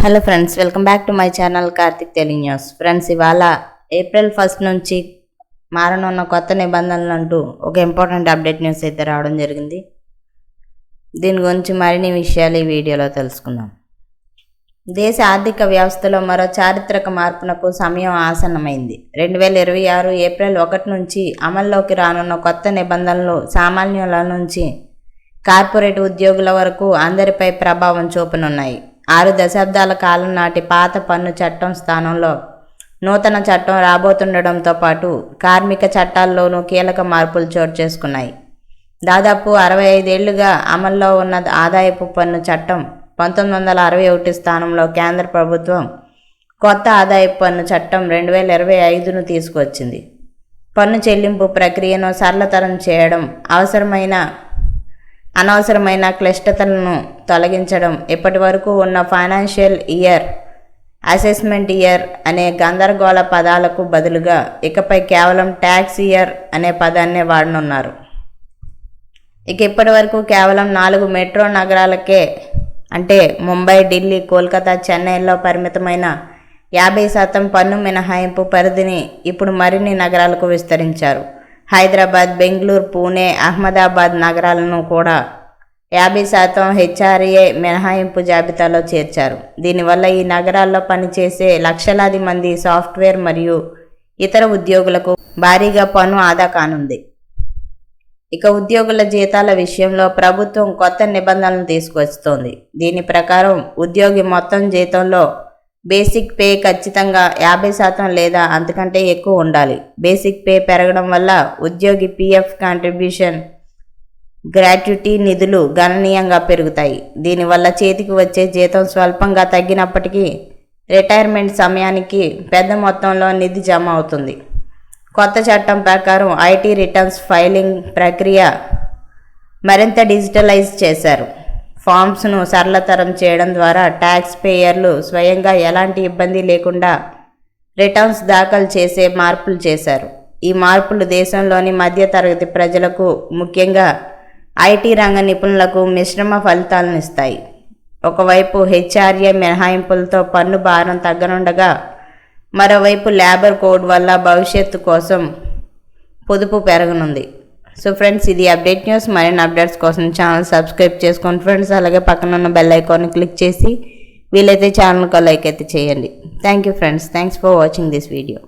Hello friends, welcome back to my channel Karthik Telugu news. Friends, ఇవాళ April 1 నుంచి మారనున్న కొత్త నిబంధనలు అంటూ ఒక ఇంపార్టెంట్ అప్డేట్ న్యూస్ అయితే రావడం జరిగింది. దీని గురించి మరిన్ని విషయాలు ఈ వీడియోలో తెలుసుకుందాం. దేశ ఆర్థిక వ్యవస్థలో మరో చారిత్రక మార్పునకు సమయం ఆసన్నమైంది. 2026 ఏప్రిల్ 1 నుంచి అమల్లోకి రానున్న కొత్త నిబంధనలు సామాన్యుల నుంచి కార్పొరేట్ ఉద్యోగుల వరకు అందరిపై ప్రభావం చూపనున్నాయి. 6 దశాబ్దాల కాలం నాటి పాత పన్ను చట్టం స్థానంలో నూతన చట్టం రాబోతుండడంతో పాటు కార్మిక చట్టాల్లోనూ కీలక మార్పులు చోటు చేసుకున్నాయి. దాదాపు 65 ఏళ్లుగా అమల్లో ఉన్న ఆదాయపు పన్ను చట్టం 1961 స్థానంలో కేంద్ర ప్రభుత్వం కొత్త ఆదాయపు పన్ను చట్టం 2025ను తీసుకువచ్చింది. పన్ను చెల్లింపు ప్రక్రియను సరళతరం చేయడం, అనవసరమైన క్లిష్టతలను తొలగించడం, ఇప్పటి వరకు ఉన్న ఫైనాన్షియల్ ఇయర్, అసెస్మెంట్ ఇయర్ అనే గందరగోళ పదాలకు బదులుగా ఇకపై కేవలం ట్యాక్స్ ఇయర్ అనే పదాన్నే వాడనున్నారు. ఇప్పటి వరకు కేవలం 4 మెట్రో నగరాలకే, అంటే ముంబై, ఢిల్లీ, కోల్కతా, చెన్నైలో పరిమితమైన 50% పన్ను మినహాయింపు పరిధిని ఇప్పుడు మరిన్ని నగరాలకు విస్తరించారు. హైదరాబాద్, బెంగళూరు, పూణే, అహ్మదాబాద్ నగరాలను కూడా 50% హెచ్ఆర్ఏ మినహాయింపు జాబితాలో చేర్చారు. దీనివల్ల ఈ నగరాల్లో పనిచేసే లక్షలాది మంది సాఫ్ట్వేర్ మరియు ఇతర ఉద్యోగులకు భారీగా పన్ను ఆదా కానుంది. ఉద్యోగుల జీతాల విషయంలో ప్రభుత్వం కొత్త నిబంధనలు తీసుకొస్తోంది. దీని ప్రకారం ఉద్యోగి మొత్తం జీతంలో బేసిక్ పే ఖచ్చితంగా 50% లేదా అంతకంటే ఎక్కువ ఉండాలి. బేసిక్ పే పెరగడం వల్ల ఉద్యోగి పీఎఫ్ కాంట్రిబ్యూషన్, గ్రాట్యుటీ నిధులు గణనీయంగా పెరుగుతాయి. దీనివల్ల చేతికి వచ్చే జీతం స్వల్పంగా తగ్గినప్పటికీ రిటైర్మెంట్ సమయానికి పెద్ద మొత్తంలో నిధి జమ అవుతుంది. కొత్త చట్టం ప్రకారం ఐటీ రిటర్న్స్ ఫైలింగ్ ప్రక్రియ మరింత డిజిటలైజ్ చేశారు. ఫామ్స్ను సరళతరం చేయడం ద్వారా ట్యాక్స్ పేయర్లు స్వయంగా ఎలాంటి ఇబ్బంది లేకుండా రిటర్న్స్ దాఖలు చేసే మార్పులు చేశారు. ఈ మార్పులు దేశంలోని మధ్యతరగతి ప్రజలకు, ముఖ్యంగా ఐటీ రంగ నిపుణులకు మిశ్రమ ఫలితాలను ఇస్తాయి. ఒకవైపు హెచ్ఆర్ఏ మినహాయింపులతో పన్ను భారం తగ్గనుండగా, మరోవైపు లేబర్ కోడ్ వల్ల భవిష్యత్తు కోసం పొదుపు పెరగనుంది. సో ఫ్రెండ్స్, ఇది అప్డేట్ న్యూస్. మరిన్ని అప్డేట్స్ కోసం ఛానల్ సబ్స్క్రైబ్ చేసుకోండి ఫ్రెండ్స్. అలాగే పక్కన ఉన్న బెల్ ఐకాన్ని క్లిక్ చేసి వీలైతే ఛానల్కి లైక్ అయితే చేయండి. Thank you friends. Thanks for watching this video.